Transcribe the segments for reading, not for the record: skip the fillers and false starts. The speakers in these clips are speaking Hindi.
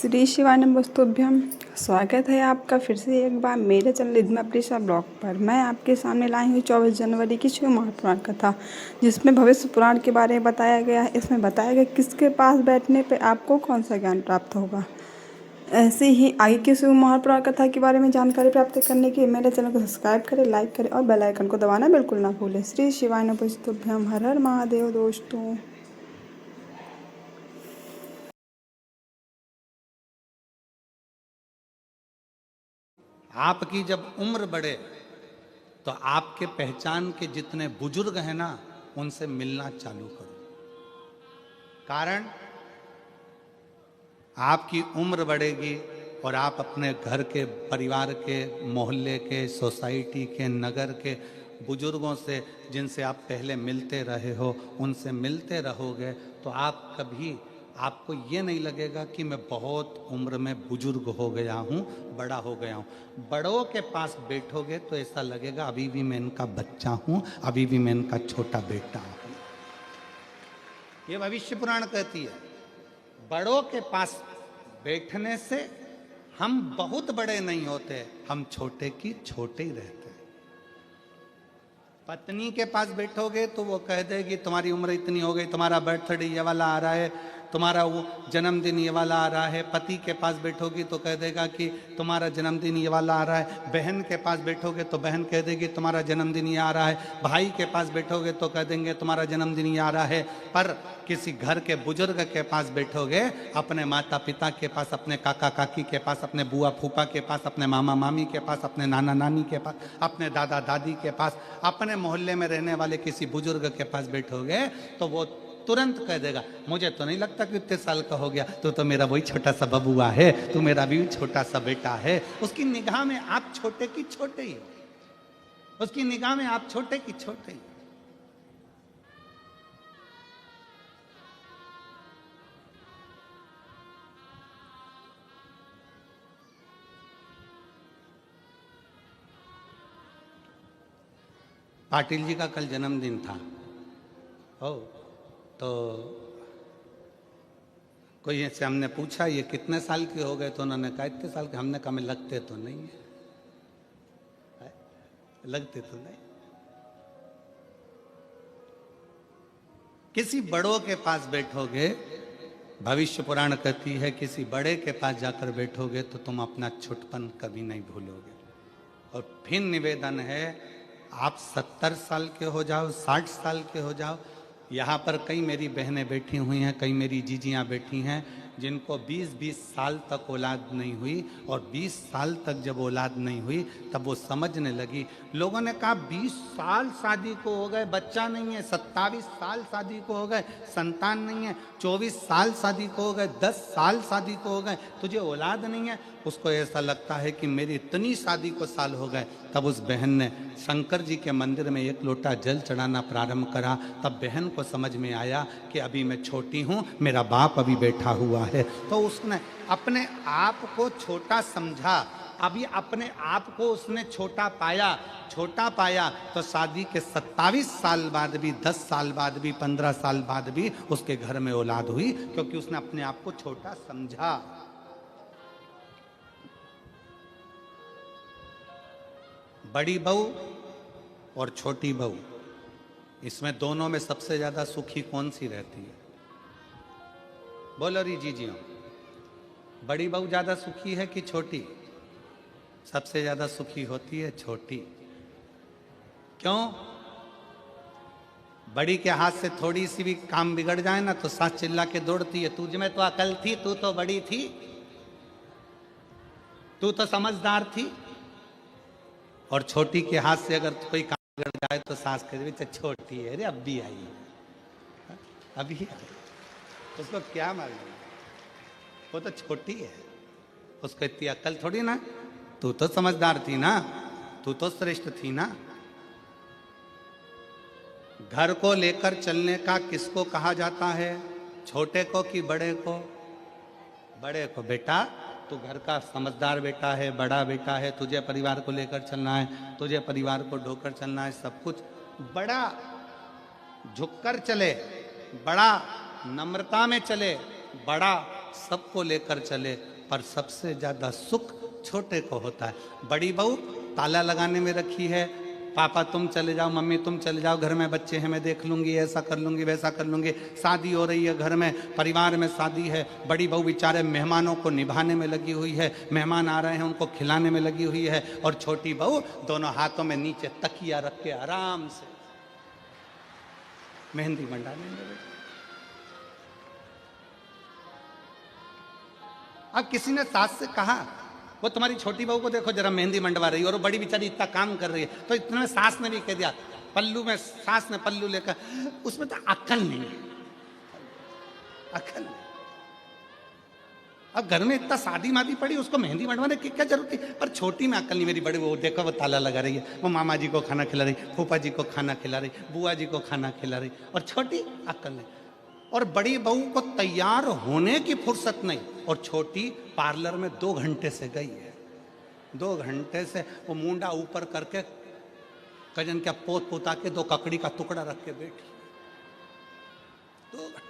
श्री शिवाय नमस्तुभ्यम। स्वागत है आपका फिर से एक बार मेरे चैनल रिद्धिमा प्रीशा ब्लॉग पर। मैं आपके सामने लाई हूँ 24 जनवरी की शिव महापुराण कथा, जिसमें भविष्य पुराण के बारे में बताया गया है। इसमें बताया गया किसके पास बैठने पर आपको कौन सा ज्ञान प्राप्त होगा। ऐसे ही आगे की शिव महापुराण कथा के बारे में जानकारी प्राप्त करने के लिए मेरे चैनल को सब्सक्राइब करें, लाइक करें और बेल आइकन को दबाना बिल्कुल ना भूलें। श्री शिवाय नमस्तुभ्यम। हर हर महादेव दोस्तों। आपकी जब उम्र बढ़े तो आपके पहचान के जितने बुजुर्ग हैं ना, उनसे मिलना चालू करो। कारण आपकी उम्र बढ़ेगी और आप अपने घर के, परिवार के, मोहल्ले के, सोसाइटी के, नगर के बुजुर्गों से, जिनसे आप पहले मिलते रहे हो, उनसे मिलते रहोगे तो आप कभी, आपको ये नहीं लगेगा कि मैं बहुत उम्र में बुजुर्ग हो गया हूँ, बड़ा हो गया हूँ। बड़ों के पास बैठोगे तो ऐसा लगेगा अभी भी मैं इनका बच्चा हूँ, अभी भी मैं इनका छोटा बेटा हूँ। ये भविष्य पुराण कहती है, बड़ों के पास बैठने से हम बहुत बड़े नहीं होते, हम छोटे की छोटे ही रहते। पत्नी के पास बैठोगे तो वो कह देगी तुम्हारी उम्र इतनी हो गई, तुम्हारा बर्थडे ये वाला आ रहा है, तुम्हारा वो जन्मदिन ये वाला आ रहा है। पति के पास बैठोगी तो कह देगा कि तुम्हारा जन्मदिन ये वाला आ रहा है। बहन के पास बैठोगे तो बहन कह देगी तुम्हारा जन्मदिन ये आ रहा है। भाई के पास बैठोगे तो कह देंगे तुम्हारा जन्मदिन ये आ रहा है। पर किसी घर के बुजुर्ग के पास बैठोगे, अपने माता पिता के पास, अपने काका काकी के पास, अपने बुआ फूफा के पास, अपने मामा मामी के पास, अपने नाना नानी के पास, अपने दादा दादी के पास, अपने मोहल्ले में रहने वाले किसी बुजुर्ग के पास बैठोगे तो वो तुरंत कह देगा मुझे तो नहीं लगता कि इतने साल का हो गया, तो मेरा वही छोटा सा बबुआ है, तू मेरा भी छोटा सा बेटा है। उसकी निगाह में आप छोटे की छोटे ही हो, उसकी निगाह में आप छोटे की छोटे ही। पाटिल जी का कल जन्मदिन था। ओ तो कोई ऐसे हमने पूछा ये कितने साल के हो गए, तो उन्होंने कहा इतने साल के। हमने कहा मैं लगते तो नहीं है, लगते तो नहीं। किसी बड़ों के पास बैठोगे, भविष्य पुराण कहती है किसी बड़े के पास जाकर बैठोगे तो तुम अपना छुटपन कभी नहीं भूलोगे। और फिर निवेदन है, आप 70 साल के हो जाओ, 60 साल के हो जाओ। यहाँ पर कई मेरी बहनें बैठी हुई हैं, कई मेरी जीजियाँ बैठी हैं जिनको 20-20 साल तक औलाद नहीं हुई, और 20 साल तक जब औलाद नहीं हुई तब वो समझने लगी। लोगों ने कहा 20 साल शादी को हो गए, बच्चा नहीं है, 27 साल शादी को हो गए, संतान नहीं है, 24 साल शादी को हो गए, 10 साल शादी को हो गए, तुझे औलाद नहीं है। उसको ऐसा लगता है कि मेरी इतनी शादी को साल हो गए। तब उस बहन ने शंकर जी के मंदिर में एक लोटा जल चढ़ाना प्रारंभ करा। तब बहन को समझ में आया कि अभी मैं छोटी हूँ, मेरा बाप अभी बैठा हुआ है। तो उसने अपने आप को छोटा समझा, अभी अपने आप को उसने छोटा पाया तो शादी के 27 साल बाद भी, 10 साल बाद भी, 15 साल बाद भी उसके घर में औलाद हुई, क्योंकि उसने अपने आप को छोटा समझा। बड़ी बहू और छोटी बहू, इसमें दोनों में सबसे ज्यादा सुखी कौन सी रहती है? बोलो री जीजियों, बड़ी बहू ज्यादा सुखी है कि छोटी? सबसे ज्यादा सुखी होती है छोटी। क्यों? बड़ी के हाथ से थोड़ी सी भी काम बिगड़ जाए ना तो सास चिल्ला के दौड़ती है, तुझ में तो अकल थी, तू तो बड़ी थी, तू तो समझदार थी। और छोटी के हाथ से अगर कोई काम बिगड़ जाए तो सास कह दे छोटी है रे, अब भी आई, अभी आई, उसको क्या मालूम, वो तो छोटी है, उसको इतनी अकल थोड़ी ना। तू तो समझदार थी ना, तू तो श्रेष्ठ थी ना। घर को लेकर चलने का किसको कहा जाता है? छोटे को कि बड़े को? बड़े को। बेटा तू घर का समझदार बेटा है, बड़ा बेटा है, तुझे परिवार को लेकर चलना है, तुझे परिवार को ढोकर चलना है, सब कुछ बड़ा झुककर चले, बड़ा नम्रता में चले, बड़ा सबको लेकर चले, पर सबसे ज्यादा सुख छोटे को होता है। बड़ी बहू ताला लगाने में रखी है, पापा तुम चले जाओ, मम्मी तुम चले जाओ, घर में बच्चे हैं, मैं देख लूंगी, ऐसा कर लूंगी, वैसा कर लूंगी। शादी हो रही है, घर में परिवार में शादी है, बड़ी बहू बेचारे मेहमानों को निभाने में लगी हुई है, मेहमान आ रहे हैं उनको खिलाने में लगी हुई है, और छोटी बहू दोनों हाथों में नीचे तकिया रख के आराम से मेहंदी मंडाने में लगी। अब किसी ने सास से कहा, वो तुम्हारी छोटी बहू को देखो जरा मेहंदी मंडवा रही है, और वो बड़ी बेचारी इतना काम कर रही है, तो इतने सास ने भी कह दिया, पल्लू में सास ने पल्लू लेकर, उसमें तो अक्ल नहीं है, अक्ल नहीं। अब घर में इतना शादी मादी पड़ी, उसको मेहंदी मंडवाने की क्या जरूरत थी? पर छोटी में अक्ल नहीं। मेरी बड़ी वो देखो, वो ताला लगा रही है, वो मामा जी को खाना खिला रही, फूफा जी को खाना खिला रही, बुआ जी को खाना खिला रही, और छोटी अक्ल नहीं। और बड़ी बहू को तैयार होने की फुर्सत नहीं, और छोटी पार्लर में 2 घंटे से गई है, 2 घंटे से वो मुंडा ऊपर करके कजन क्या पोत पोता के 2 ककड़ी का टुकड़ा रख के बैठी 2 घंटे।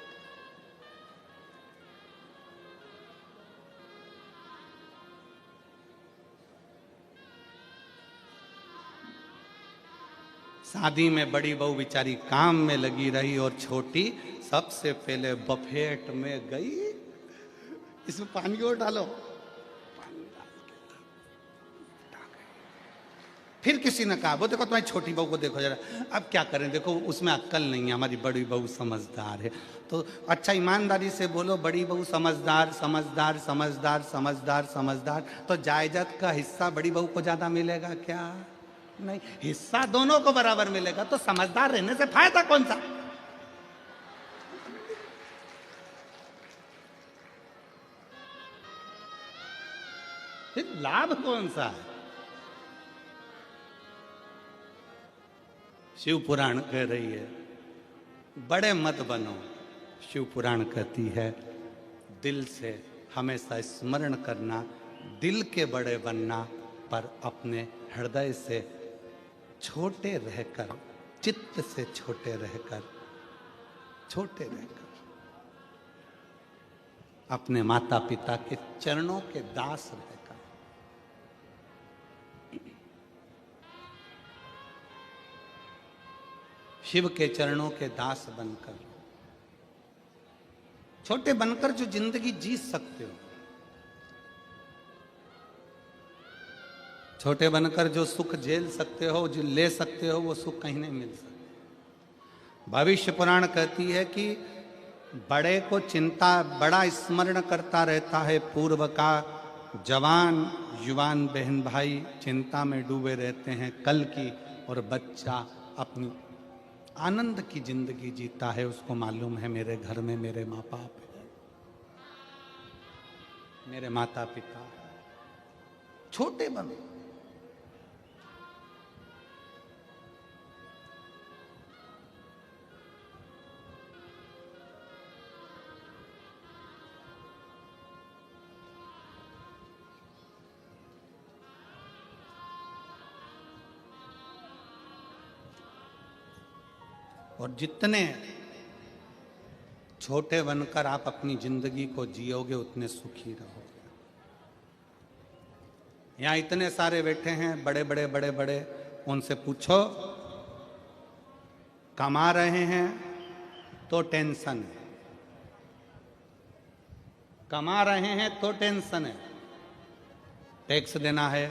शादी में बड़ी बहू बेचारी काम में लगी रही, और छोटी सबसे पहले बफेट में गई। इसमें पानी और डालो, पानी डाल के फिर किसी ने कहा, वो देखो तुम्हारी छोटी बहू को देखो जरा। अब क्या करें, देखो उसमें अक्ल नहीं है, हमारी बड़ी बहू समझदार है। तो अच्छा ईमानदारी से बोलो, बड़ी बहू समझदार समझदार समझदार समझदार समझदार, तो जायदाद का हिस्सा बड़ी बहू को ज्यादा मिलेगा क्या? नहीं, हिस्सा दोनों को बराबर मिलेगा। तो समझदार रहने से फायदा कौन सा? फिर लाभ कौन सा है? शिव पुराण कह रही है, बड़े मत बनो। शिव पुराण कहती है, दिल से हमेशा स्मरण करना, दिल के बड़े बनना, पर अपने हृदय से छोटे रहकर, चित्त से छोटे रहकर, छोटे रहकर अपने माता पिता के चरणों के दास रहकर, शिव के चरणों के दास बनकर, छोटे बनकर जो जिंदगी जी सकते हो, छोटे बनकर जो सुख झेल सकते हो, जो ले सकते हो, वो सुख कहीं नहीं मिल सकता। भविष्य पुराण कहती है कि बड़े को चिंता, बड़ा स्मरण करता रहता है पूर्व का, जवान युवान बहन भाई चिंता में डूबे रहते हैं कल की, और बच्चा अपनी आनंद की जिंदगी जीता है। उसको मालूम है मेरे घर में मेरे माँ बाप है, मेरे माता पिता। छोटे बनो, और जितने छोटे बनकर आप अपनी जिंदगी को जियोगे, उतने सुखी रहोगे। यहां इतने सारे बैठे हैं, बड़े बड़े बड़े बड़े, उनसे पूछो, कमा रहे हैं तो टेंशन है, कमा रहे हैं तो टेंशन है, टैक्स देना है,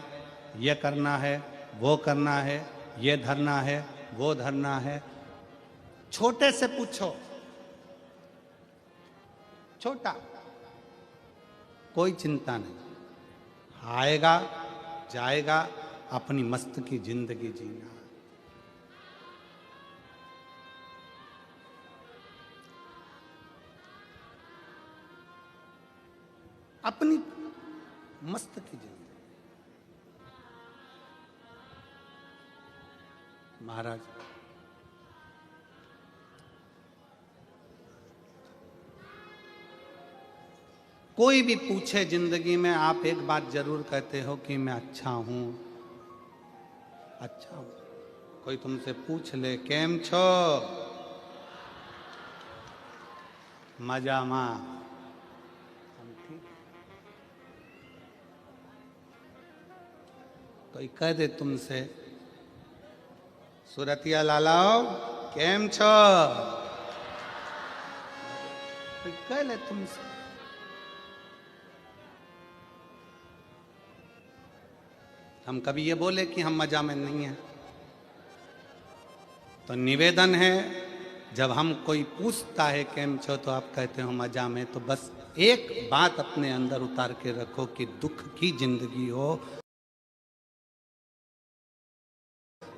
ये करना है, वो करना है, ये धरना है, वो धरना है। छोटे से पूछो, छोटा, कोई चिंता नहीं, आएगा जाएगा, अपनी मस्त की जिंदगी जीना। अपनी मस्त की जिंदगी। महाराज कोई भी पूछे जिंदगी में, आप एक बात जरूर कहते हो कि मैं अच्छा हूं, अच्छा हूं। कोई तुमसे पूछ ले, केम छो, मजा मां, कोई कह दे तुमसे, सुरतिया लालाओ केम छो, कोई कह ले तुमसे। हम कभी ये बोले कि हम मजा में नहीं हैं? तो निवेदन है, जब हम कोई पूछता है केम छो तो आप कहते हो मजा में, तो बस एक बात अपने अंदर उतार के रखो कि दुख की जिंदगी हो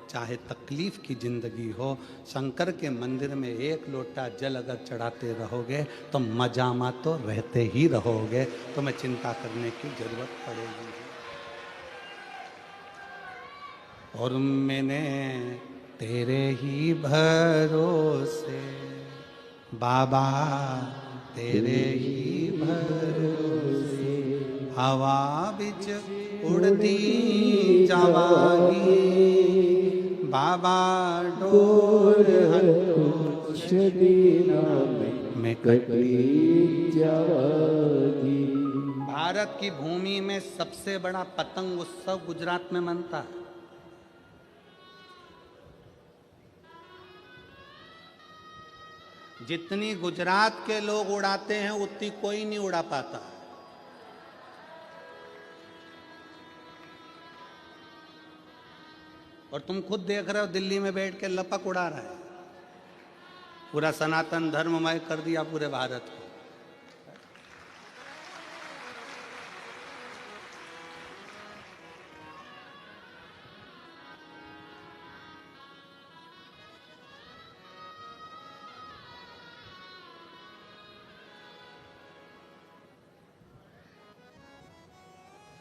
चाहे तकलीफ की जिंदगी हो, शंकर के मंदिर में एक लोटा जल अगर चढ़ाते रहोगे तो मजामा तो रहते ही रहोगे, तुम्हें चिंता करने की जरूरत पड़ेगी। और मैंने तेरे ही भरोसे बाबा, तेरे ही भरोसे हवा बिच उड़ती जावागी, बाबा डोर में कटी जावागी। भारत की भूमि में सबसे बड़ा पतंग उत्सव गुजरात में मनता है। जितनी गुजरात के लोग उड़ाते हैं उतनी कोई नहीं उड़ा पाता। और तुम खुद देख रहे हो दिल्ली में बैठ के लपक उड़ा रहा है। पूरा सनातन धर्ममय कर दिया पूरे भारत को।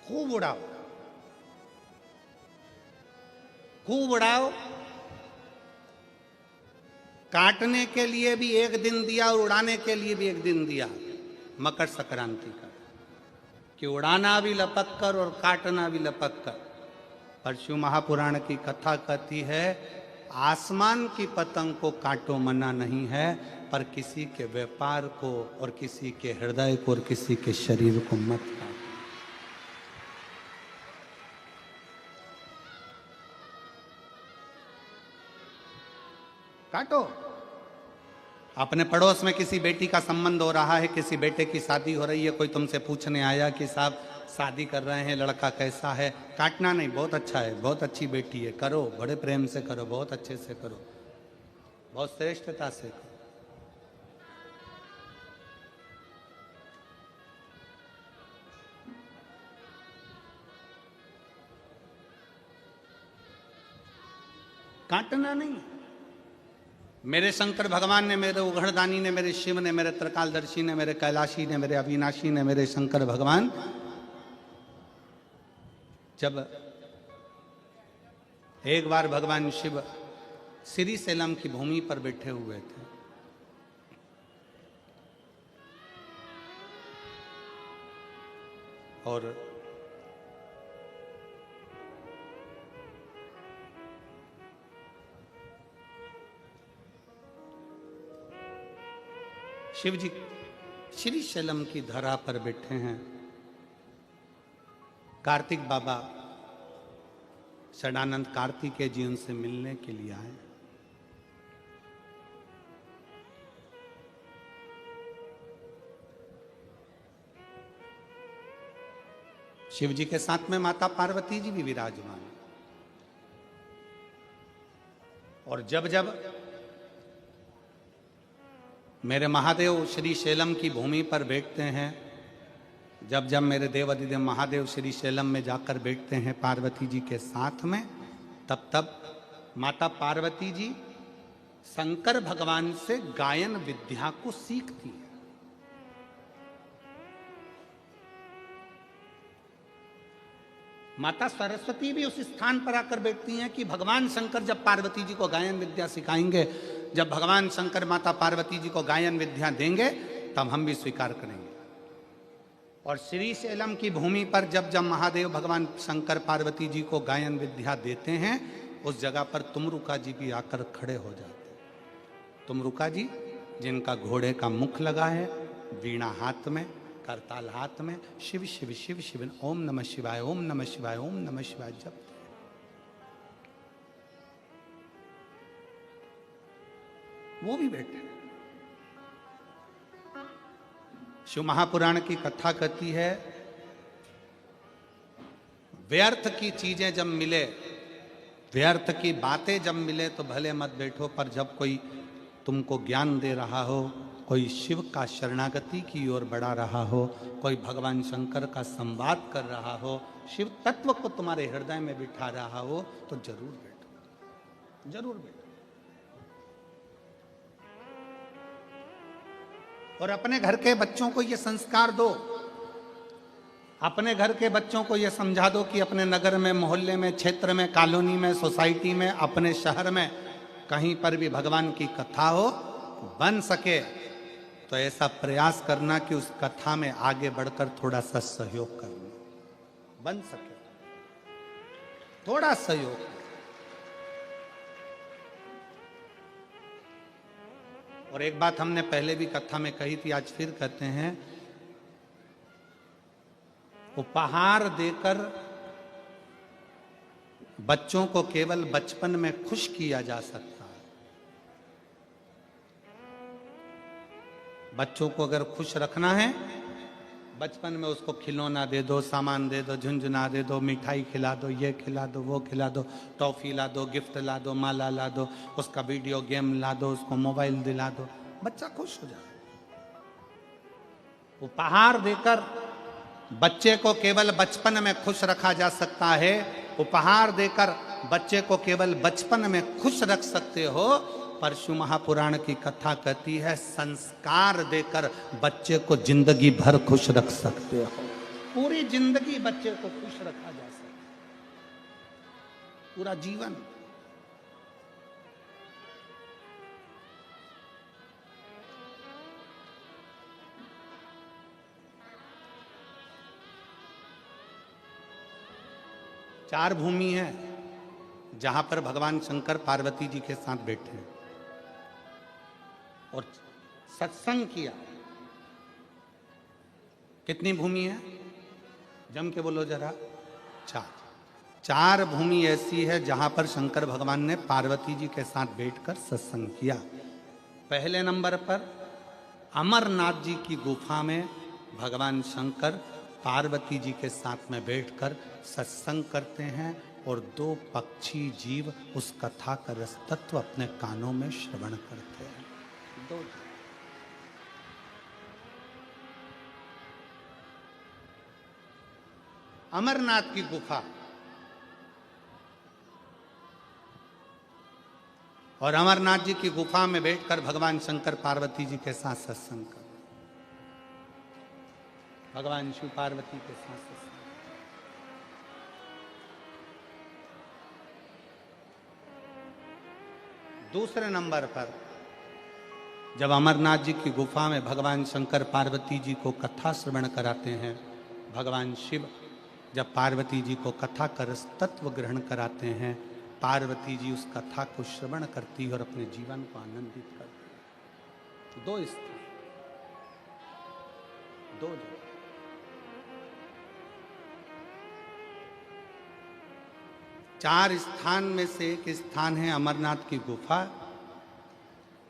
खूब उड़ाओ, खूब उड़ाओ। काटने के लिए भी एक दिन दिया और उड़ाने के लिए भी एक दिन दिया, मकर संक्रांति का, कि उड़ाना भी लपक कर और काटना भी लपक कर। पर शिव महापुराण की कथा कहती है, आसमान की पतंग को काटो मना नहीं है, पर किसी के व्यापार को और किसी के हृदय को और किसी के शरीर को मत काटो। काटो। अपने पड़ोस में किसी बेटी का संबंध हो रहा है, किसी बेटे की शादी हो रही है, कोई तुमसे पूछने आया कि साहब शादी कर रहे हैं, लड़का कैसा है? काटना नहीं, बहुत अच्छा है, बहुत अच्छी बेटी है, करो, बड़े प्रेम से करो, बहुत अच्छे से करो, बहुत श्रेष्ठता से करो। काटना नहीं। मेरे शंकर भगवान ने, मेरे उघड़दानी ने, मेरे शिव ने, मेरे त्रिकालदर्शी ने, मेरे कैलाशी ने, मेरे अविनाशी ने, मेरे शंकर भगवान जब एक बार भगवान शिव श्री सेलम की भूमि पर बैठे हुए थे, और शिव जी श्री शैलम की धरा पर बैठे हैं। कार्तिक बाबा षडानंद कार्तिकेय जी उनसे मिलने के लिए आए। शिव जी के साथ में माता पार्वती जी भी विराजमान। और जब जब मेरे महादेव श्री शैलम की भूमि पर बैठते हैं, जब जब मेरे देव अधिदेव महादेव श्री शैलम में जाकर बैठते हैं पार्वती जी के साथ में, तब तब माता पार्वती जी शंकर भगवान से गायन विद्या को सीखती है। माता सरस्वती भी उस स्थान पर आकर बैठती हैं कि भगवान शंकर जब पार्वती जी को गायन विद्या सिखाएंगे, जब भगवान शंकर माता पार्वती जी को गायन विद्या देंगे, तब हम भी स्वीकार करेंगे। और श्री शैलम की भूमि पर जब जब महादेव भगवान शंकर पार्वती जी को गायन विद्या देते हैं, उस जगह पर तुमरुका जी भी आकर खड़े हो जाते हैं। तुमरुका जी जिनका घोड़े का मुख लगा है, वीणा हाथ में, करताल हाथ में, शिव शिव शिव शिव, ओम नमः शिवाय, ओम नमः शिवाय, ओम नमः शिवाय जपते हैं। वो भी बैठे। शिव महापुराण की कथा कहती है, व्यर्थ की चीजें जब मिले, व्यर्थ की बातें जब मिले तो भले मत बैठो, पर जब कोई तुमको ज्ञान दे रहा हो, कोई शिव का शरणागति की ओर बढ़ा रहा हो, कोई भगवान शंकर का संवाद कर रहा हो, शिव तत्व को तुम्हारे हृदय में बिठा रहा हो, तो जरूर बैठो, जरूर बैठो। और अपने घर के बच्चों को ये संस्कार दो, अपने घर के बच्चों को ये समझा दो कि अपने नगर में, मोहल्ले में, क्षेत्र में, कॉलोनी में, सोसाइटी में, अपने शहर में कहीं पर भी भगवान की कथा हो, बन सके तो ऐसा प्रयास करना कि उस कथा में आगे बढ़कर थोड़ा सा सहयोग करना, बन सके थोड़ा सहयोग। और एक बात हमने पहले भी कथा में कही थी, आज फिर कहते हैं, उपहार देकर बच्चों को केवल बचपन में खुश किया जा सकता है। बच्चों को अगर खुश रखना है, बचपन में उसको खिलौना दे दो, सामान दे दो, झुंझुना दे दो, मिठाई खिला दो, ये खिला दो, वो खिला दो, टॉफी ला दो, गिफ्ट ला दो, माला ला दो, उसका वीडियो गेम ला दो, उसको मोबाइल दिला दो, बच्चा खुश हो जाए। उपहार देकर बच्चे को केवल बचपन में खुश रखा जा सकता है। उपहार देकर बच्चे को केवल बचपन में खुश रख सकते हो, पर शिव महापुराण की कथा कहती है, संस्कार देकर बच्चे को जिंदगी भर खुश रख सकते हो। पूरी जिंदगी बच्चे को खुश रखा जा सकता है, पूरा जीवन। चार भूमि है जहां पर भगवान शंकर पार्वती जी के साथ बैठे हैं और सत्संग किया। कितनी भूमि है? जम के बोलो जरा। चार भूमि ऐसी है जहां पर शंकर भगवान ने पार्वती जी के साथ बैठकर सत्संग किया। पहले नंबर पर अमरनाथ जी की गुफा में भगवान शंकर पार्वती जी के साथ में बैठकर सत्संग करते हैं और दो पक्षी जीव उस कथा का रस तत्व अपने कानों में श्रवण करते हैं। दो अमरनाथ की गुफा और अमरनाथ जी की गुफा में बैठकर भगवान शंकर पार्वती जी के साथ सत्संग कर, भगवान शिव पार्वती के साथ सत्संग। दूसरे नंबर पर जब अमरनाथ जी की गुफा में भगवान शंकर पार्वती जी को कथा श्रवण कराते हैं, भगवान शिव जब पार्वती जी को कथा का रस तत्व ग्रहण कराते हैं, पार्वती जी उस कथा को श्रवण करती और अपने जीवन को आनंदित करती। दो स्थान, दो जगह। चार स्थान में से एक स्थान है अमरनाथ की गुफा।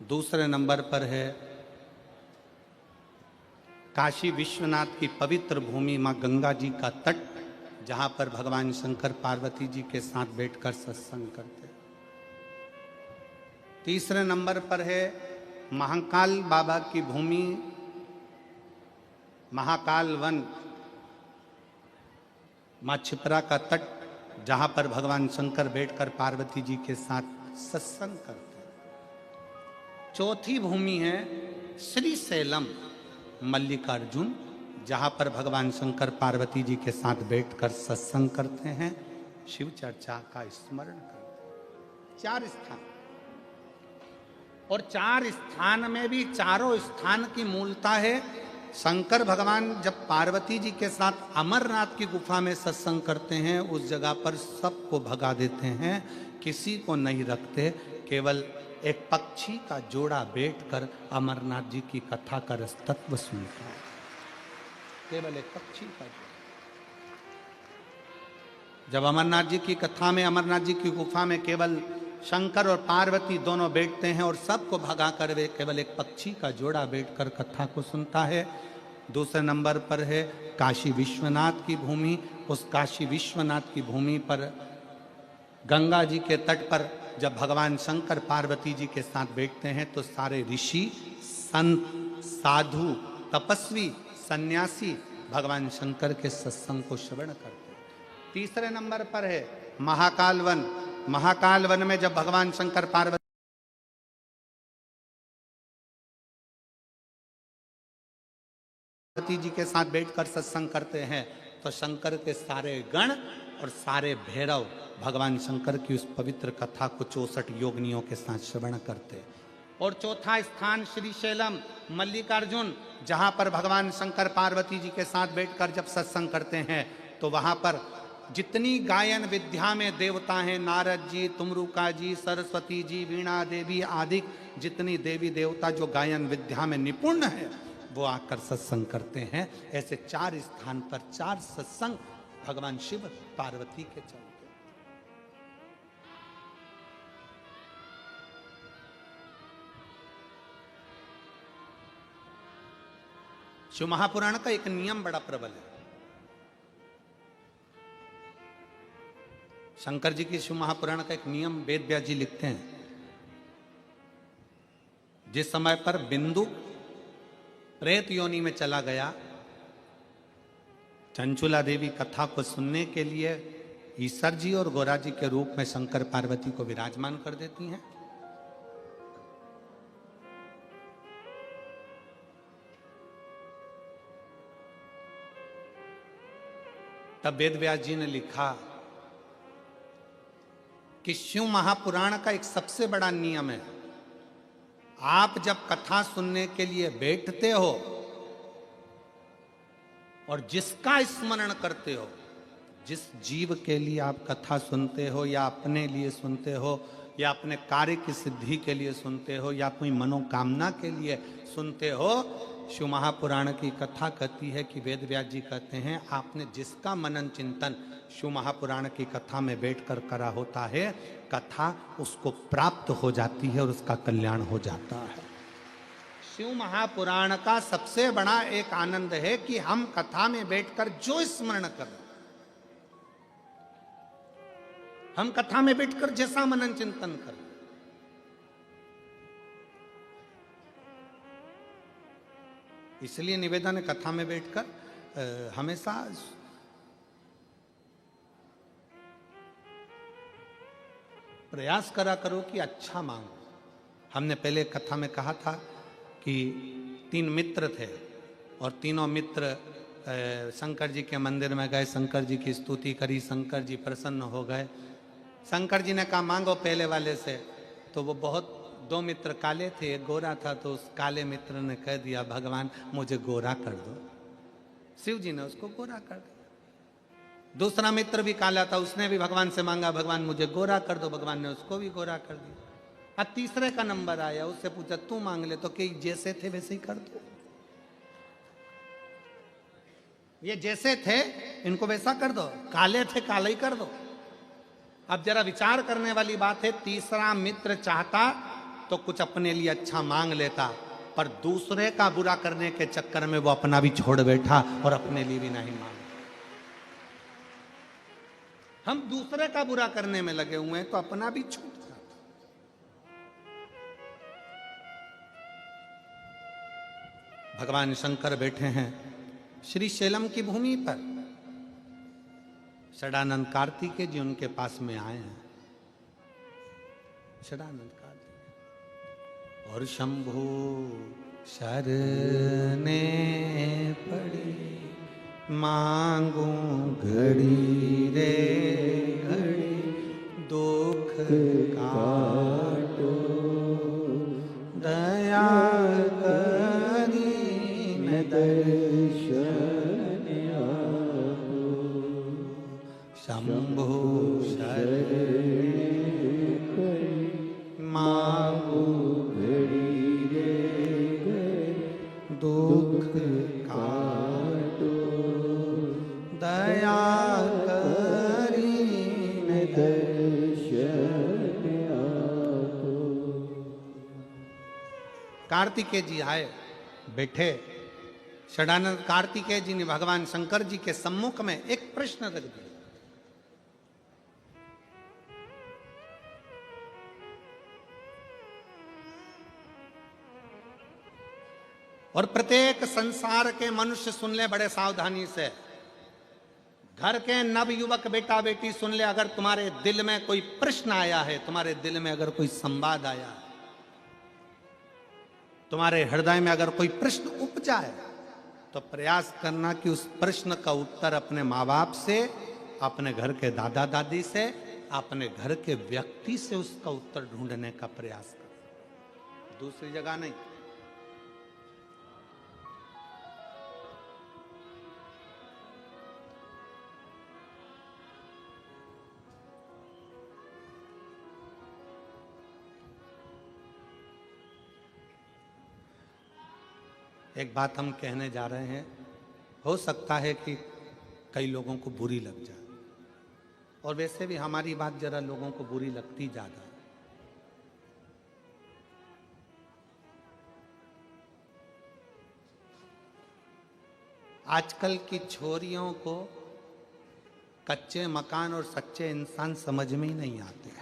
दूसरे नंबर पर है काशी विश्वनाथ की पवित्र भूमि मां गंगा जी का तट, जहां पर भगवान शंकर पार्वती जी के साथ बैठकर सत्संग करते। तीसरे नंबर पर है महाकाल बाबा की भूमि, महाकाल वन, मां छिपरा का तट, जहां पर भगवान शंकर बैठकर पार्वती जी के साथ सत्संग करते हैं। चौथी भूमि है श्री सैलम मल्लिकार्जुन, जहां पर भगवान शंकर पार्वती जी के साथ बैठकर सत्संग करते हैं, शिव चर्चा का स्मरण करते हैं। चार स्थान, और चार स्थान में भी चारों स्थान की मूलता है। शंकर भगवान जब पार्वती जी के साथ अमरनाथ की गुफा में सत्संग करते हैं, उस जगह पर सबको भगा देते हैं, किसी को नहीं रखते, केवल एक पक्षी का जोड़ा बैठकर अमरनाथ जी की कथा का रस तत्व सुनता है। केवल एक पक्षी का जोड़ा। जब अमरनाथ जी की कथा में, अमरनाथ जी की गुफा में केवल शंकर और पार्वती दोनों बैठते हैं और सबको भगा कर वे केवल एक पक्षी का जोड़ा बैठकर कथा को सुनता है। दूसरे नंबर पर है काशी विश्वनाथ की भूमि। उस काशी विश्वनाथ की भूमि पर गंगा जी के तट पर जब भगवान शंकर पार्वती जी के साथ बैठते हैं तो सारे ऋषि, संत, साधु, तपस्वी, सन्यासी भगवान शंकर के सत्संग को श्रवण करते हैं। तीसरे नंबर पर है महाकाल वन। महाकाल वन में जब भगवान शंकर पार्वती जी के साथ बैठकर सत्संग करते हैं तो शंकर के सारे गण और सारे भैरव भगवान शंकर की उस पवित्र कथा को 64 योगिनियों के साथ श्रवण करते। और चौथा स्थान श्रीशैलम मल्लिकार्जुन, जहां पर भगवान शंकर पार्वती जी के साथ बैठकर जब सत्संग करते हैं तो वहां पर जितनी गायन विद्या में देवता हैं, नारद जी, तुमरुका जी, सरस्वती जी, वीणा देवी आदि जितनी देवी देवता जो गायन विद्या में निपुण है वो आकर सत्संग करते हैं। ऐसे 4 स्थान पर 4 सत्संग भगवान शिव पार्वती के चलते। शिव महापुराण का एक नियम बड़ा प्रबल है। शंकर जी की शिव महापुराण का एक नियम वेद व्यास जी लिखते हैं, जिस समय पर बिंदु प्रेत योनि में चला गया, चंचुला देवी कथा को सुनने के लिए ईश्वर जी और गोरा जी के रूप में शंकर पार्वती को विराजमान कर देती हैं। तब वेद व्यास जी ने लिखा कि शिव महापुराण का एक सबसे बड़ा नियम है, आप जब कथा सुनने के लिए बैठते हो और जिसका स्मरण करते हो, जिस जीव के लिए आप कथा सुनते हो या अपने लिए सुनते हो या अपने कार्य की सिद्धि के लिए सुनते हो या कोई मनोकामना के लिए सुनते हो, शिव महापुराण की कथा कहती है कि वेद व्यास जी कहते हैं आपने जिसका मनन चिंतन शिव महापुराण की कथा में बैठकर करा होता है, कथा उसको प्राप्त हो जाती है और उसका कल्याण हो जाता है। शिव महापुराण का सबसे बड़ा एक आनंद है कि हम कथा में बैठकर जो स्मरण कर, हम कथा में बैठकर जैसा मनन चिंतन कर, इसलिए निवेदन है कथा में बैठकर हमेशा प्रयास करा करो कि अच्छा मांगो। हमने पहले कथा में कहा था कि 3 मित्र थे और तीनों मित्र शंकर जी के मंदिर में गए, शंकर जी की स्तुति करी, शंकर जी प्रसन्न हो गए। शंकर जी ने कहा मांगो पहले वाले से, तो वो बहुत 2 मित्र काले थे, एक गोरा था, तो उस काले मित्र ने कह दिया भगवान मुझे गोरा कर दो। शिव जी ने उसको गोरा कर दिया। दूसरा मित्र भी काला था, उसने भी भगवान से मांगा भगवान मुझे गोरा कर दो, भगवान ने उसको भी गोरा कर दिया। अब तीसरे का नंबर आया, उससे पूछा तू मांग ले, तो कि जैसे थे वैसे ही कर दो, ये जैसे थे इनको वैसा कर दो, काले थे काला ही कर दो। अब जरा विचार करने वाली बात है, तीसरा मित्र चाहता तो कुछ अपने लिए अच्छा मांग लेता, पर दूसरे का बुरा करने के चक्कर में वो अपना भी छोड़ बैठा और अपने लिए भी नहीं मांगा। हम दूसरे का बुरा करने में लगे हुए हैं तो अपना भी छूट जाता। भगवान शंकर बैठे हैं श्रीशैलम की भूमि पर, षडानंद कार्तिकेय जी उनके पास में आए हैं। षडानंद कार्तिकेय और शंभु शरने पड़ी, मांगू घड़ी रे घड़ी, दुख काटो दया करी न दर्शन आपो, शंभु शरणे पड़ी, मांगू घड़ी रे घड़ी, दुख काटो दया करी न दर्शन कार्तिकेय जी आए, बैठे। षडानंद कार्तिकेय जी ने भगवान शंकर जी के सम्मुख में एक प्रश्न रख दिया। और प्रत्येक संसार के मनुष्य सुन ले बड़े सावधानी से। घर के नव युवक बेटा बेटी सुन ले, अगर तुम्हारे दिल में कोई प्रश्न आया है, तुम्हारे दिल में अगर कोई संवाद आया है, तुम्हारे हृदय में अगर कोई प्रश्न उपजा है, तो प्रयास करना कि उस प्रश्न का उत्तर अपने माँ बाप से, अपने घर के दादा दादी से, अपने घर के व्यक्ति से उसका उत्तर ढूंढने का प्रयास कर, दूसरी जगह नहीं। एक बात हम कहने जा रहे हैं, हो सकता है कि कई लोगों को बुरी लग जाए, और वैसे भी हमारी बात जरा लोगों को बुरी लगती ज्यादा। आजकल की छोरियों को कच्चे मकान और सच्चे इंसान समझ में ही नहीं आते हैं।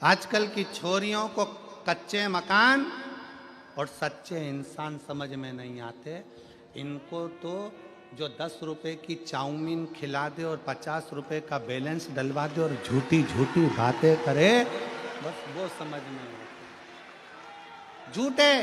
आजकल की छोरियों को कच्चे मकान और सच्चे इंसान समझ में नहीं आते। इनको तो जो 10 रुपए की चाउमीन खिला दे और 50 रुपए का बैलेंस डलवा दे और झूठी झूठी बातें करे, बस वो समझ में आते। झूठे,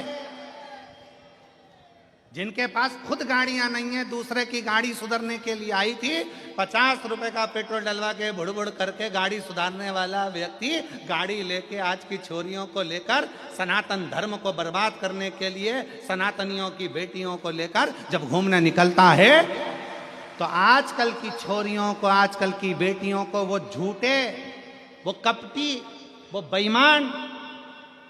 जिनके पास खुद गाड़ियां नहीं है, दूसरे की गाड़ी सुधारने के लिए आई थी, 50 रुपए का पेट्रोल डलवा के बुड़ बुड़ करके गाड़ी सुधारने वाला व्यक्ति गाड़ी लेके आज की छोरियों को लेकर सनातन धर्म को बर्बाद करने के लिए सनातनियों की बेटियों को लेकर जब घूमने निकलता है, तो आजकल की छोरियों को, आजकल की बेटियों को वो झूठे, वो कपटी, वो बेईमान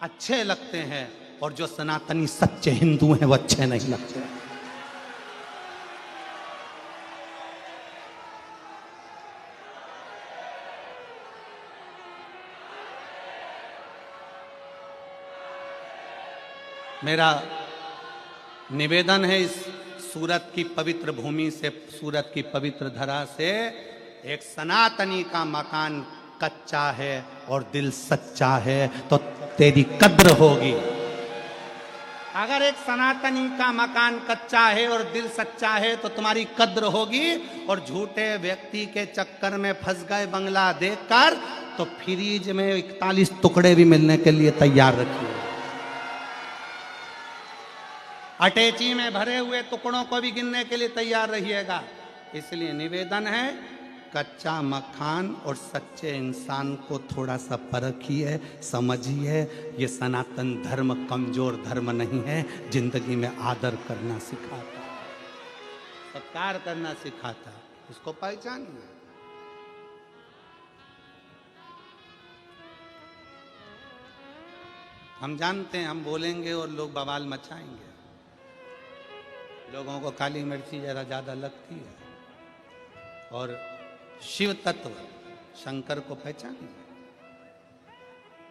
अच्छे लगते हैं, और जो सनातनी सच्चे हिंदू हैं वो अच्छे नहीं लगते। मेरा निवेदन है, इस सूरत की पवित्र भूमि से, सूरत की पवित्र धरा से, एक सनातनी का मकान कच्चा है और दिल सच्चा है तो तेरी कद्र होगी। अगर एक सनातनी का मकान कच्चा है और दिल सच्चा है तो तुम्हारी कद्र होगी। और झूठे व्यक्ति के चक्कर में फंस गए बंगला देखकर, तो फ्रीज में 41 टुकड़े भी मिलने के लिए तैयार रखिए। अटैची में भरे हुए टुकड़ों को भी गिनने के लिए तैयार रहिएगा। इसलिए निवेदन है, कच्चा मकान और सच्चे इंसान को थोड़ा सा परखिए, समझिए। ये सनातन धर्म कमजोर धर्म नहीं है, जिंदगी में आदर करना सिखाता, सत्कार करना सिखाता, इसको पहचानिए। हम जानते हैं हम बोलेंगे और लोग बवाल मचाएंगे, लोगों को काली मिर्ची जरा ज्यादा लगती है, और शिव तत्व शंकर को पहचानिए।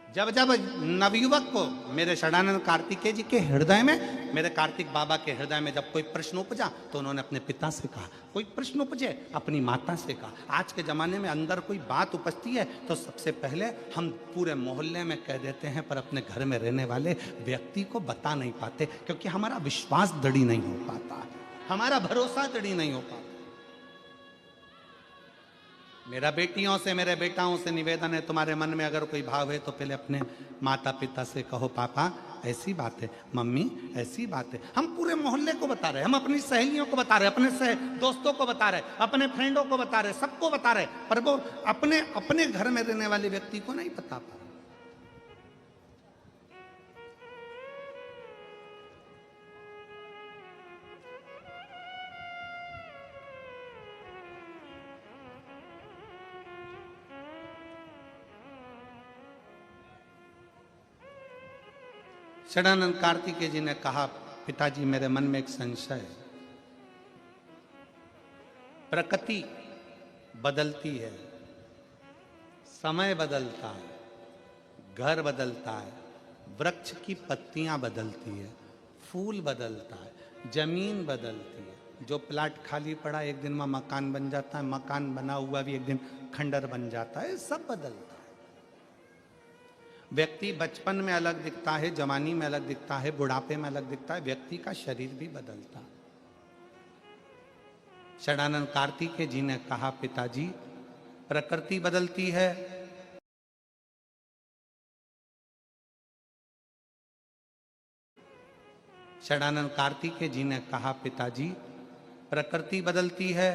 जब जब नवयुवक को, मेरे षडानंद कार्तिकेय जी के हृदय में, मेरे कार्तिक बाबा के हृदय में जब कोई प्रश्न उपजा तो उन्होंने अपने पिता से कहा, कोई प्रश्न उपजे अपनी माता से कहा। आज के जमाने में अंदर कोई बात उपजती है तो सबसे पहले हम पूरे मोहल्ले में कह देते हैं, पर अपने घर में रहने वाले व्यक्ति को बता नहीं पाते, क्योंकि हमारा विश्वास दृढ़ नहीं हो पाता, हमारा भरोसा दृढ़ नहीं हो पाता। मेरा बेटियों से, मेरे बेटाओं से निवेदन है, तुम्हारे मन में अगर कोई भाव है तो पहले अपने माता पिता से कहो, पापा ऐसी बात है, मम्मी ऐसी बात है। हम पूरे मोहल्ले को बता रहे, हम अपनी सहेलियों को बता रहे, अपने दोस्तों को बता रहे, अपने फ्रेंडों को बता रहे, सबको बता रहे, पर वो अपने अपने घर में रहने वाले व्यक्ति को नहीं बता पा। षडानंद कार्तिकेय जी ने कहा, पिताजी मेरे मन में एक संशय है। प्रकृति बदलती है, समय बदलता है, घर बदलता है, वृक्ष की पत्तियां बदलती है, फूल बदलता है, जमीन बदलती है। जो प्लाट खाली पड़ा एक दिन में मकान बन जाता है, मकान बना हुआ भी एक दिन खंडर बन जाता है, सब बदलता है। व्यक्ति बचपन में अलग दिखता है, जवानी में अलग दिखता है, बुढ़ापे में अलग दिखता है, व्यक्ति का शरीर भी बदलता है। षडानंद कार्तिकेय जी ने कहा, पिताजी प्रकृति बदलती है, षडानंद कार्तिकेय जी ने कहा, पिताजी प्रकृति बदलती है,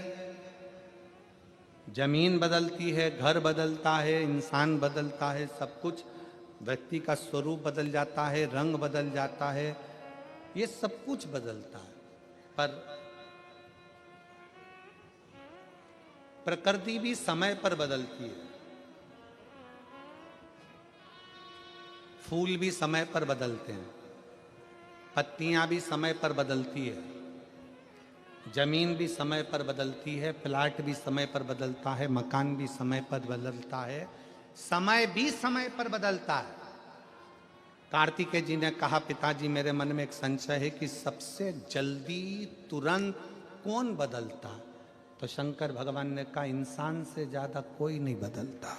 जमीन बदलती है, घर बदलता है, इंसान बदलता है, सब कुछ, व्यक्ति का स्वरूप बदल जाता है, रंग बदल जाता है, ये सब कुछ बदलता है। पर प्रकृति भी समय पर बदलती है, फूल भी समय पर बदलते हैं, पत्तियां भी समय पर बदलती है, जमीन भी समय पर बदलती है, प्लाट भी समय पर बदलता है, मकान भी समय पर बदलता है, समय भी समय पर बदलता है। कार्तिकेय जी ने कहा, पिताजी मेरे मन में एक संशय है कि सबसे जल्दी तुरंत कौन बदलता है? तो शंकर भगवान ने कहा, इंसान से ज्यादा कोई नहीं बदलता।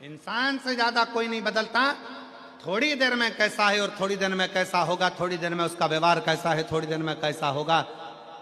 इंसान से ज्यादा कोई नहीं बदलता। थोड़ी देर में कैसा है और थोड़ी देर में कैसा होगा, थोड़ी देर में उसका व्यवहार कैसा है, थोड़ी देर में कैसा होगा,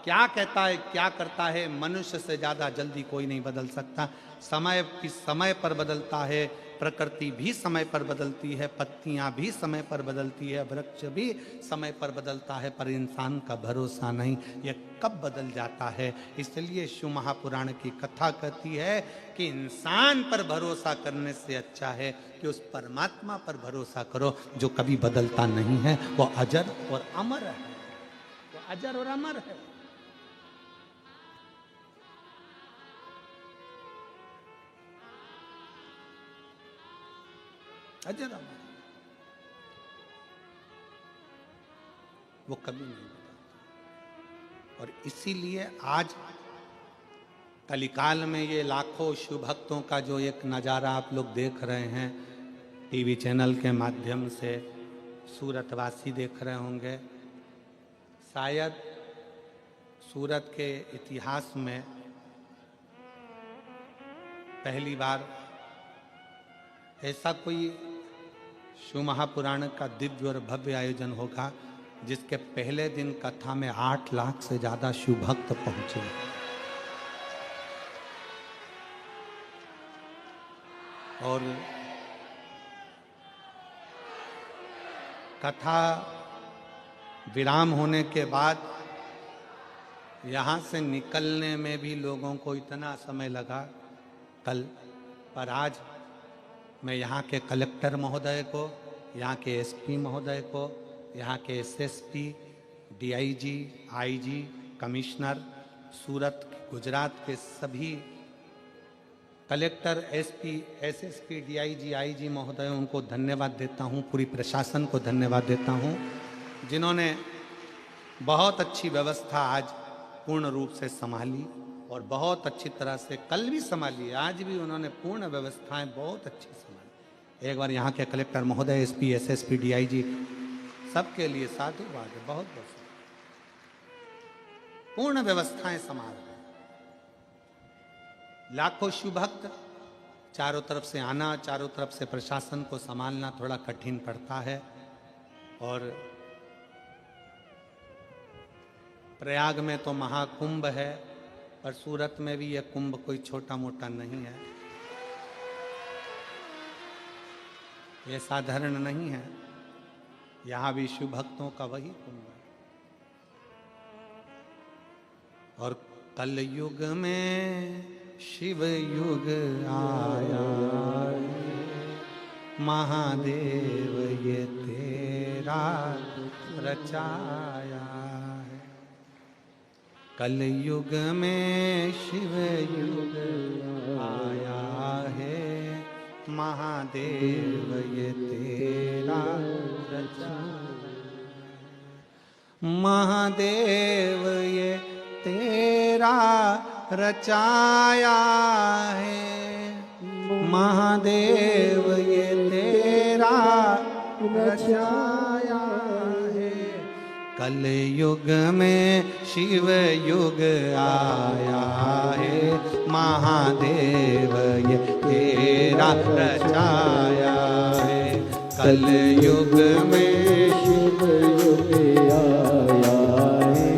क्या कहता है, क्या करता है, मनुष्य से ज्यादा जल्दी कोई नहीं बदल सकता। समय की समय पर बदलता है, प्रकृति भी समय पर बदलती है, पत्तियां भी समय पर बदलती है, वृक्ष भी समय पर बदलता है, पर इंसान का भरोसा नहीं, यह कब बदल जाता है। इसलिए शिव महापुराण की कथा कहती है कि इंसान पर भरोसा करने से अच्छा है कि उस परमात्मा पर भरोसा करो जो कभी बदलता नहीं है, वो अजर और अमर है, वो अजर और अमर है। अजर अमर, वो कभी नहीं बदलता। और इसीलिए आज कलिकाल में ये लाखों शिव भक्तों का जो एक नज़ारा आप लोग देख रहे हैं टीवी चैनल के माध्यम से, सूरतवासी देख रहे होंगे, शायद सूरत के इतिहास में पहली बार ऐसा कोई शिव महापुराण का दिव्य और भव्य आयोजन होगा जिसके पहले दिन कथा में 8 लाख से ज्यादा शिव भक्त पहुंचे। और कथा विराम होने के बाद यहाँ से निकलने में भी लोगों को इतना समय लगा कल, पर आज मैं यहाँ के कलेक्टर महोदय को, यहाँ के एसपी महोदय को, यहाँ के एसएसपी, डीआईजी, आईजी, कमिश्नर, सूरत, गुजरात के सभी collector, SP, SSP, DIG, IG महोदय, उनको धन्यवाद देता हूँ, पूरी प्रशासन को धन्यवाद देता हूँ जिन्होंने बहुत अच्छी व्यवस्था आज पूर्ण रूप से संभाली और बहुत अच्छी तरह से कल भी संभाली, आज भी उन्होंने पूर्ण व्यवस्थाएं बहुत अच्छी संभाली। एक बार यहाँ के कलेक्टर महोदय, एसपी, एसएसपी, डीआईजी सबके लिए साधुवाद है, बहुत बहुत पूर्ण व्यवस्थाएं संभाल रहे। लाखों शिव भक्त, चारों तरफ से आना, चारों तरफ से प्रशासन को संभालना थोड़ा कठिन पड़ता है। और प्रयाग में तो महाकुंभ है, पर सूरत में भी यह कुंभ कोई छोटा मोटा नहीं है, यह साधारण नहीं है, यहाँ भी शिव भक्तों का वही कुंभ है। और कल युग में शिव युग आया, महादेव ये तेरा रचाया है। कल युग में शिव युग आया है, महादेव ये तेरा रचाया। महादेव ये तेरा रचाया है, महादेव ये तेरा रचाया है। कल युग में शिव युग आया है, महादेव ये तेरा रचाया है। कल युग में शिव युग आया है,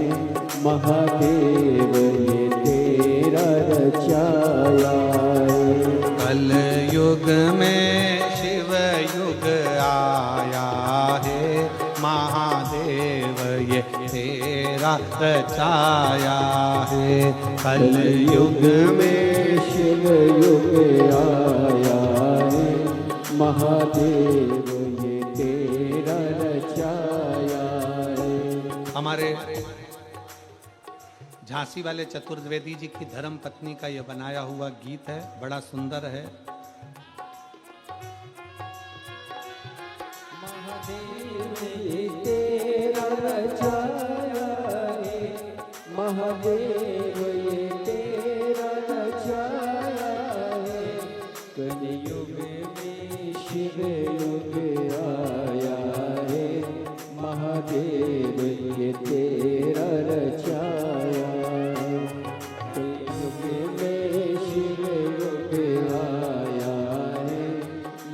महादेव ये तेरा रचाया है। कल युग में शिव युग आया है, महादेव ये तेरा रचाया है। कल युग में शिव युग आया है, महादेव ये तेरा रचाया है। हमारे झांसी वाले चतुर्वेदी जी की धर्म पत्नी का यह बनाया हुआ गीत है, बड़ा सुंदर है। महादेव ये तेरा रचाया है, महादेव ये तेरा रचाया है। कलयुग में शिव युग आया है, महादेव ये तेरा रचाया है। कलयुग में शिव युग आया है,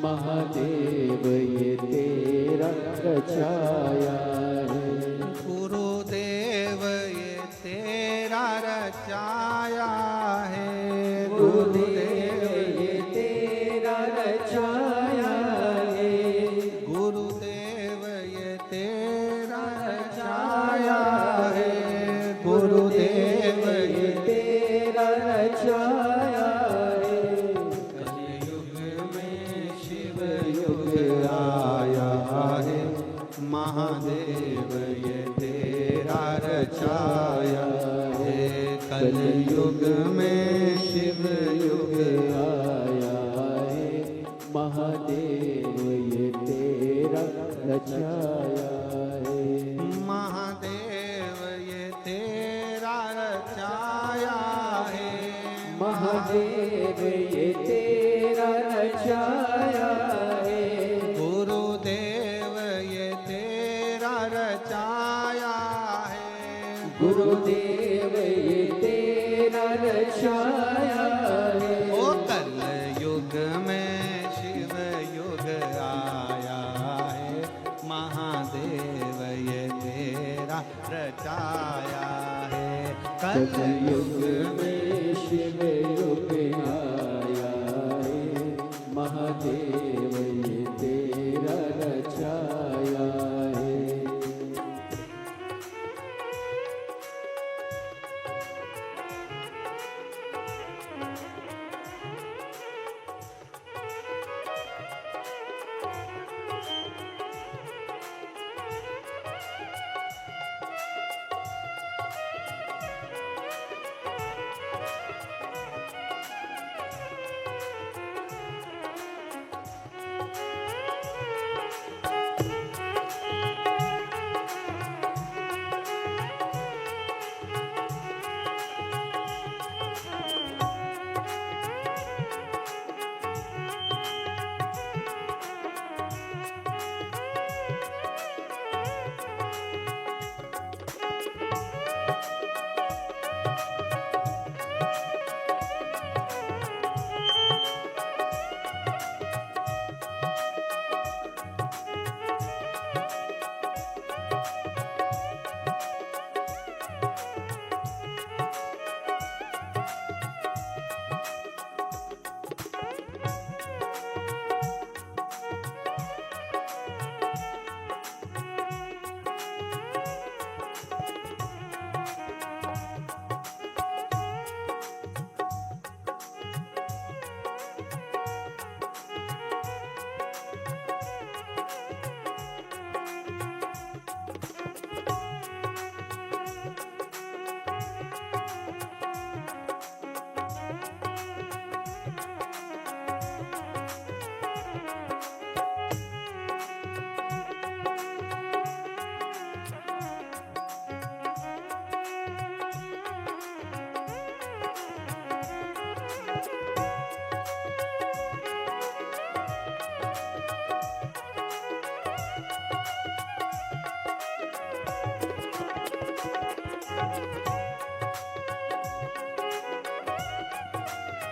महादेव ये तेरा रचाया है। गुरुदेव ये तेरा रचाया है, गुरुदेव ये तेरा रचाया है, गुरुदेव ये तेरा रचाया है, गुरुदेव ये तेरा रचाया है। कलयुग में शिव युग आया है, महादेव ये तेरा रचाया है। कलयुग में शिव युग आया है, महादेव ये तेरा रचाया है। महादेव ये तेरा रचाया है, महादेव ये तेरा रचाया है, गुरुदेव ये तेरा रचाया है, गुरुदेव ये तेरा रचाया है। ओ कल युग में शिव युग आया है, महादेव ये तेरा रचाया है। कल युग में शिव युग आया है, महादेव ये तेरा रचाया है।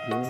शंभो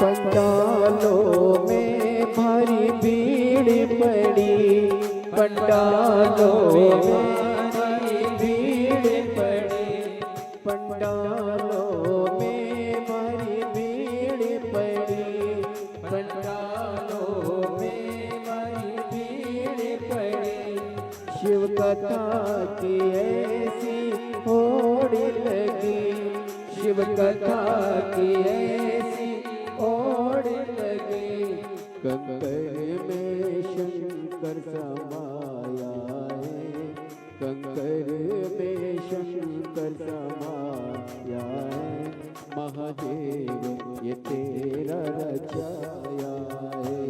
पंडालों में भारी भीड़ पड़ी, पंडालों में भारी भीड़ पड़ी, पंडालों में भारी भीड़ पड़ी, पंडालों में भारी भीड़ पड़ी। शिव कथा की ऐसी होड़ लगी, शिव कथा की ऐसी ओढ़ लगे। कंकर में शंकर समाया है, कंकर में शंकर समाया है। महादेव ये तेरा रचाया है,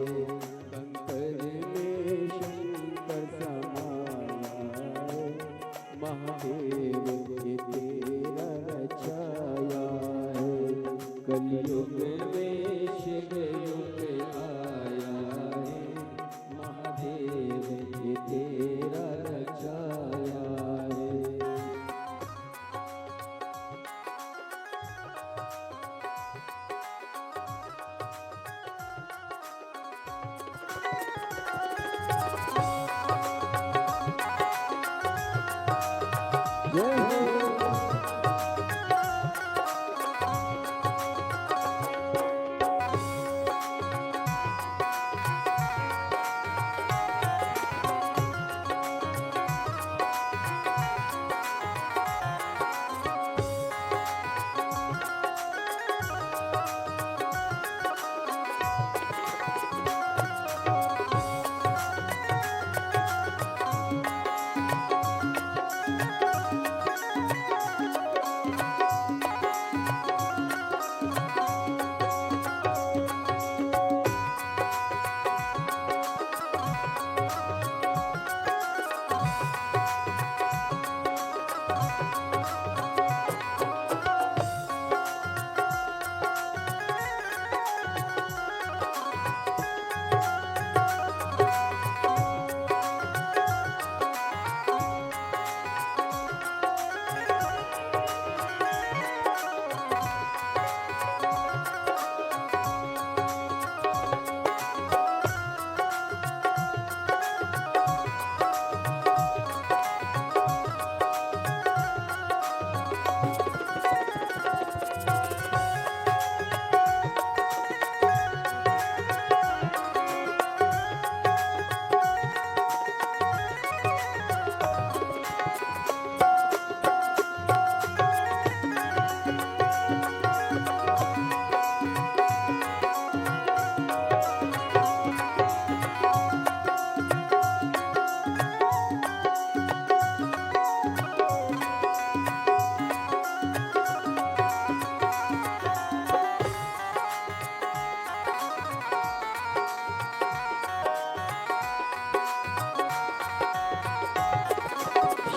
कंकर में शंकर समाया है। महादेव ये तेरा रचाया है। कलयुग में शिव युग आया है, महादेव ये तेरा रचाया है। जय हो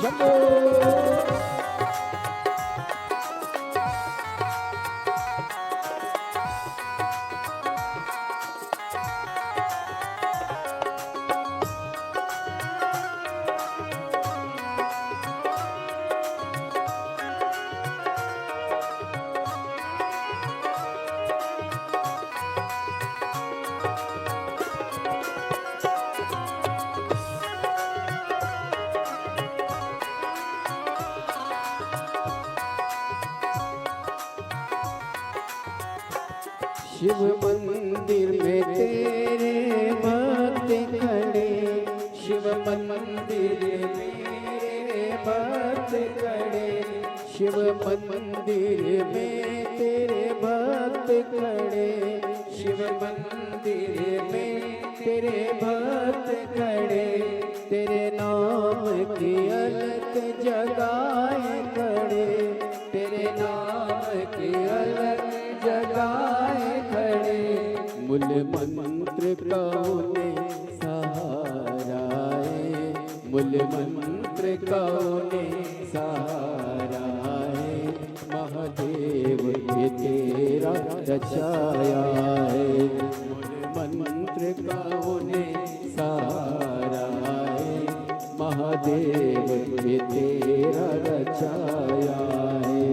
शंभो शिव मंदिर में तेरे भक्त खड़े, शिव मंदिर में तेरे भक्त खड़े, शिव मंदिर में तेरे भक्त खड़े, शिव मंदिर मंदिर में तेरे भक्त खड़े, तेरे नाम की अलख जगाए खड़े, तेरे नाम की अलख जगाए खड़े। मूल मंत्र का उन्हें सहारा है, मूल मंत्र का उन्हें सहारा है। महादेव ये तेरा रचाया है, मूल मंत्र का उन्हें सहारा है। महादेव ये तेरा रचाया है,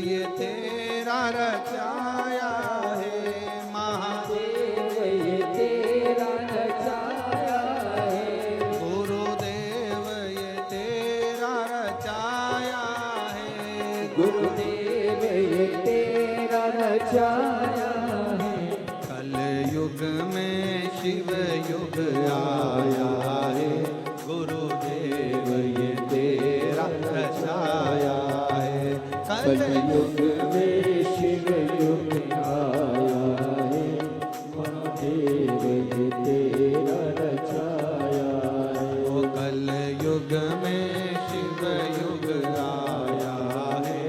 ये तेरा रचाया है। महादेव ये तेरा रचाया है। गुरुदेव ये तेरा रचाया है। गुरुदेव ये तेरा रचाया है। कल युग में शिव युग आया है। गुरुदेव ये तेरा रचाया है। कल युग में शिव युग आया है। महादेव ये तेरा रचाया है। वो कल युग में शिव युग आया है।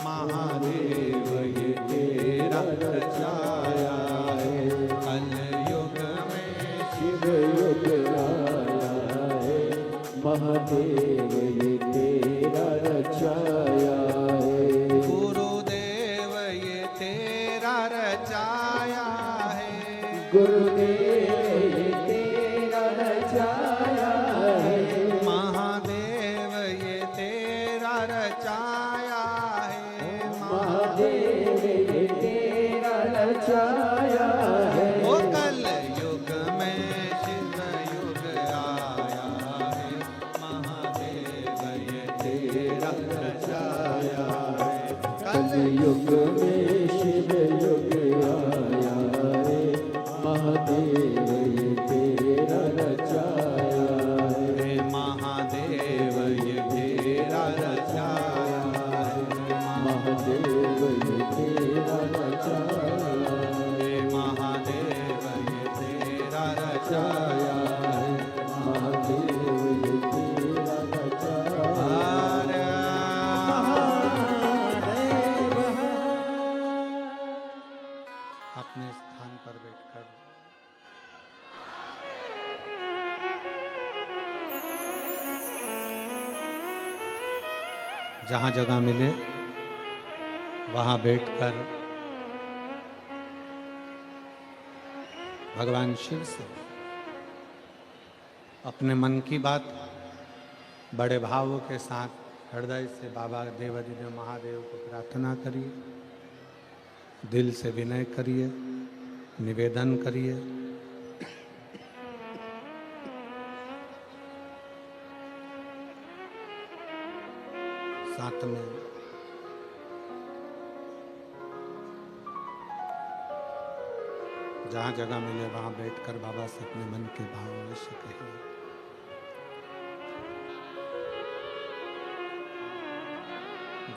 महादेव ये तेरा रचाया है। कल युग में शिव युग आया है। महादेव ये तेरा रचाया है। गुरुदेव ये तेरा रचाया है। गुरुदेव ये तेरा रचाया है। महादेव ये तेरा रचाया है। महादेव ये तेरा रचाया है। वो कल युग में शिव युग आया है। महादेव ये तेरा रचाया है। कल युग में शिव युग आया है। महादेव ये तेरा रचाया है। हे महादेव ये तेरा रचाया है। महादेव ये तेरा रचाया है। हे महादेव ये तेरा रचाया है। महादेव ये तेरा रचाया हरे अपने स्थान पर बैठकर जहाँ जगह मिले वहाँ बैठकर भगवान शिव से अपने मन की बात बड़े भावों के साथ हृदय से बाबा देवाधिदेव महादेव को प्रार्थना करिए, दिल से विनय करिए, निवेदन करिए। साथ में जहाँ जगह मिले वहाँ बैठकर बाबा से अपने मन के भाव अवश्य कहिए।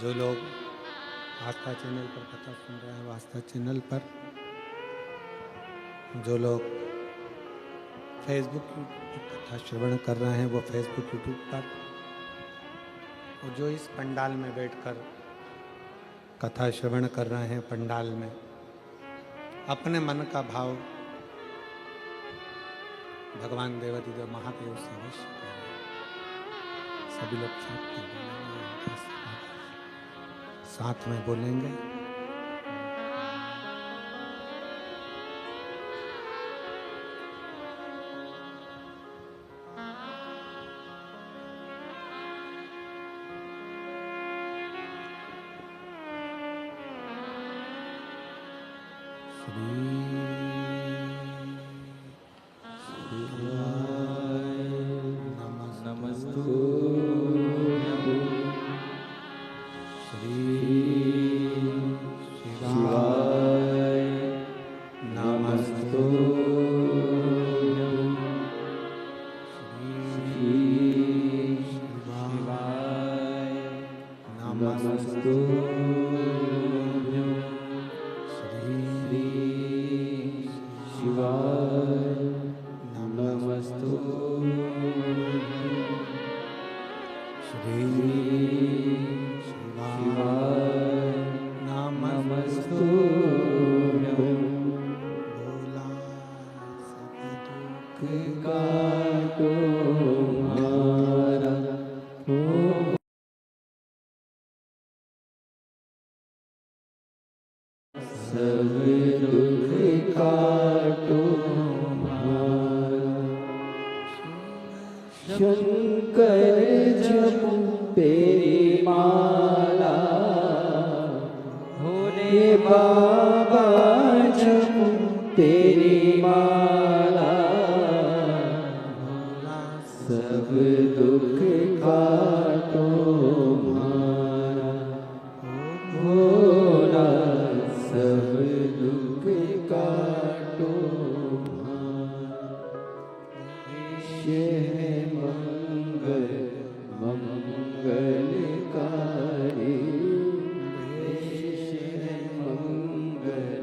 जो लोग आस्था चैनल पर कथा सुन रहे हैं वो आस्था चैनल पर, जो लोग फेसबुक कथा श्रवण कर रहे हैं वो फेसबुक यूट्यूब पर, और जो इस पंडाल में बैठकर कथा श्रवण कर रहे हैं पंडाल में, अपने मन का भाव भगवान देवाधिदेव महादेव से अवश्य करें। सभी लोग साथ में बोलेंगे। काटो मारा हो सब दुख काटो मारा शंकर जप तेरी माला होने बाबा जप तेरी माला सब दुख काटो मारा भोला सब दुख काटो मारा है मंगल मंगलकारी है मंगल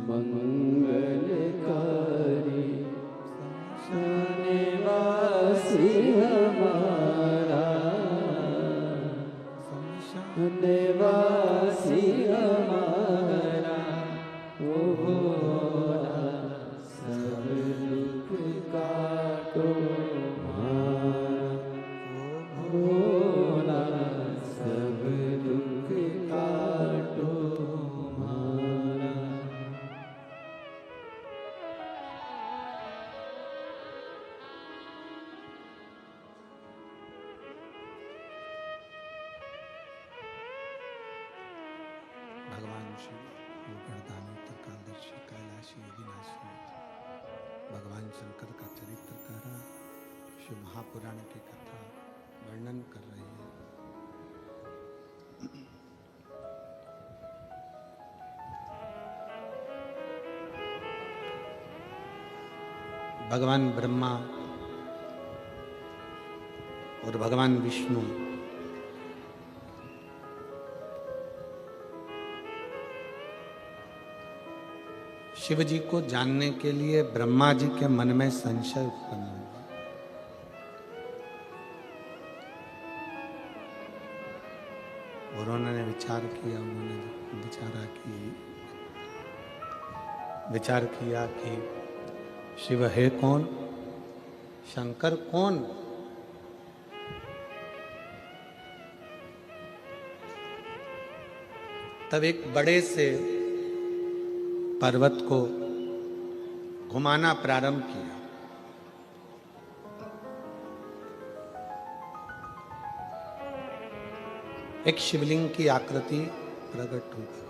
मंगलकारी निवासी हमारा निवासी हमारा ओ भोला सब दुख काटो मारा भोला सब दुख काटो मारा भगवान शिव वो वरदानी त्रिकालदर्शी कैलाशी अविनाशी भगवान शंकर का चरित्र कह रहा, शिव महापुराण की कथा वर्णन कर रही है। भगवान ब्रह्मा और भगवान विष्णु शिव जी को जानने के लिए ब्रह्मा जी के मन में संशय उत्पन्न हुआ। और उन्होंने विचार किया, विचार किया कि शिव है कौन, शंकर कौन। तब एक बड़े से पर्वत को घुमाना प्रारंभ किया। एक शिवलिंग की आकृति प्रकट हुई।